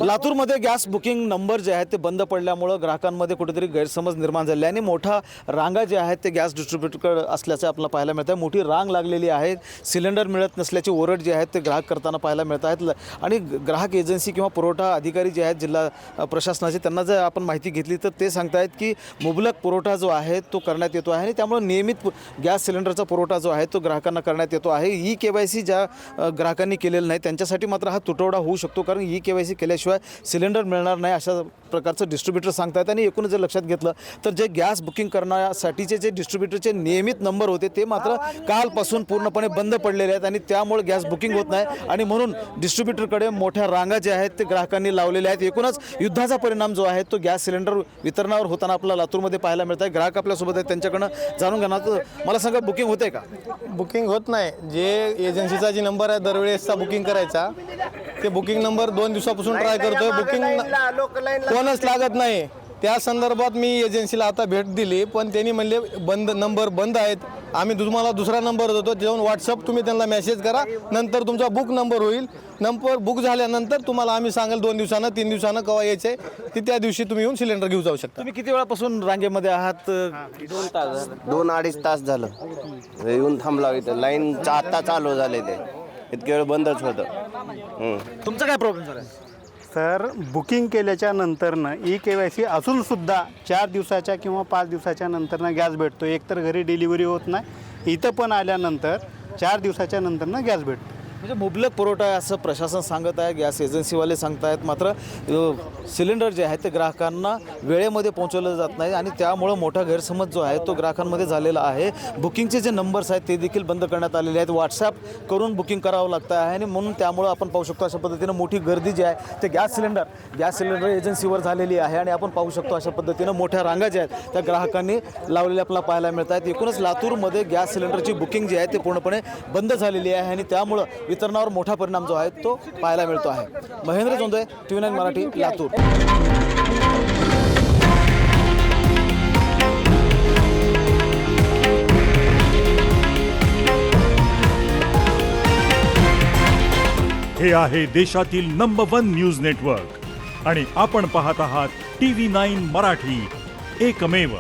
लातूरमध्ये gas booking number जे आहेत ते बंद पडल्यामुळं ग्राहकांमध्ये कुठेतरी गैरसमज निर्माण झाले आणि मोठा रांगा जे आहेत ते गॅस डिस्ट्रीब्युटरकडे असल्याचं आपल्याला पाहायला मिळतं आहे। मोठी रांग लागलेली आहे, सिलेंडर मिळत नसल्याची ओरड जी आहेत ते ग्राहक करताना पाहायला मिळत आहेत आणि ग्राहक एजन्सी किंवा पुरवठा अधिकारी जे आहेत जिल्हा प्रशासनाचे त्यांना जर आपण माहिती घेतली तर ते सांगतायत की मुबलक पुरवठा जो आहे तो करण्यात येतो आहे आणि त्यामुळे नियमित गॅस सिलेंडरचा पुरवठा जो आहे तो ग्राहकांना करण्यात येतो आहे। ई KYC ज्या ग्राहकांनी केलेलं नाही त्यांच्यासाठी मात्र हा तुटवडा होऊ शकतो, कारण ई KYC केल्याशिवाय सिलेंडर मिळणार नाही अशा प्रकारचं डिस्ट्रीब्युटर सांगतात। आणि एकूण जर लक्षात घेतलं तर जे गॅस बुकिंग करण्यासाठीचे जे डिस्ट्रीब्युटरचे नियमित नंबर होते ते मात्र कालपासून पूर्णपणे बंद पडलेले आहेत आणि त्यामुळे गॅस बुकिंग होत नाही आणि म्हणून डिस्ट्रीब्युटरकडे मोठ्या रांगा ज्या आहेत ते ग्राहकांनी लावलेल्या आहेत। एकूणच युद्धाचा परिणाम जो आहे तो गॅस सिलेंडर वितरणावर होताना आपल्याला लातूरमध्ये पाहायला मिळत आहे। ग्राहक आपल्यासोबत आहेत, त्यांच्याकडनं जाणून घेणार। तर मला सांगा, बुकिंग होते का? बुकिंग होत नाही। जे एजन्सीचा जी नंबर आहे दरवेळेसचा बुकिंग करायचा ते बुकिंग नंबर 2 दिवसापासून ट्राय करतोय, बुकिंग कोणच लागत नाही। त्या संदर्भात मी एजन्सीला आता भेट दिली पण त्यांनी म्हणले नंबर बंद आहेत, आम्ही तुम्हाला दुसरा नंबर देतो, जेव्हा व्हॉट्सअप तुम्ही त्यांना मेसेज करा, नंतर तुमचा बुक नंबर होईल। नंबर बुक झाल्यानंतर तुम्हाला आम्ही सांगेल 2 दिवसानं 3 दिवसानं केव्हा यायचे ते, त्या दिवशी तुम्ही येऊन सिलेंडर घेऊन जाऊ शकता। तुम्ही किती वेळापासून रांगेमध्ये आहात? 2-2.5 तास झालं येऊन थांबला इथं, लाईन आता चालू झाले ते, इतके वेळ बंदच होतं। तुमचा काय प्रॉब्लेम झाला? सर, बुकिंग केल्याच्या नंतरनं ई KYC असूनसुद्धा 4 दिवसाच्या किंवा 5 दिवसाच्या नंतरनं गॅस भेटतो। एकतर घरी डिलिव्हरी होत नाही, इथं पण आल्यानंतर 4 दिवसाच्या नंतरनं गॅस भेटतो। म्हणजे मुबलक पुरवठा आहे असं प्रशासन सांगत आहे, गॅस एजन्सीवाले सांगत आहेत, मात्र सिलेंडर जे आहे ते ग्राहकांना वेळेमध्ये पोहोचवलं जात नाही आणि त्यामुळं मोठा गैरसमज जो आहे तो ग्राहकांमध्ये झालेला आहे। बुकिंगचे जे नंबर्स आहेत ते देखील बंद करण्यात आलेले आहेत, व्हॉट्सॲप करून बुकिंग करावं लागतं आहे आणि म्हणून त्यामुळं आपण पाहू शकतो अशा पद्धतीनं मोठी गर्दी जी आहे ते गॅस सिलेंडर एजन्सीवर झालेली आहे आणि आपण पाहू शकतो अशा पद्धतीनं मोठ्या रांगा ज्या आहेत त्या ग्राहकांनी लावलेल्या आपल्याला पाहायला मिळत आहेत। एकूणच लातूरमध्ये गॅस सिलेंडरची बुकिंग जी आहे ते पूर्णपणे बंद झालेली आहे आणि त्यामुळं वितरणावर मोठा परिणाम जो आहे तो पाहायला मिळतो आहे। महेंद्र जोंधळे, TV9 मराठी, लातूर। हे आहे देशातील नंबर 1 न्यूज नेटवर्क आणि आपण पाहत आहात TV9 मराठी, एकमेव।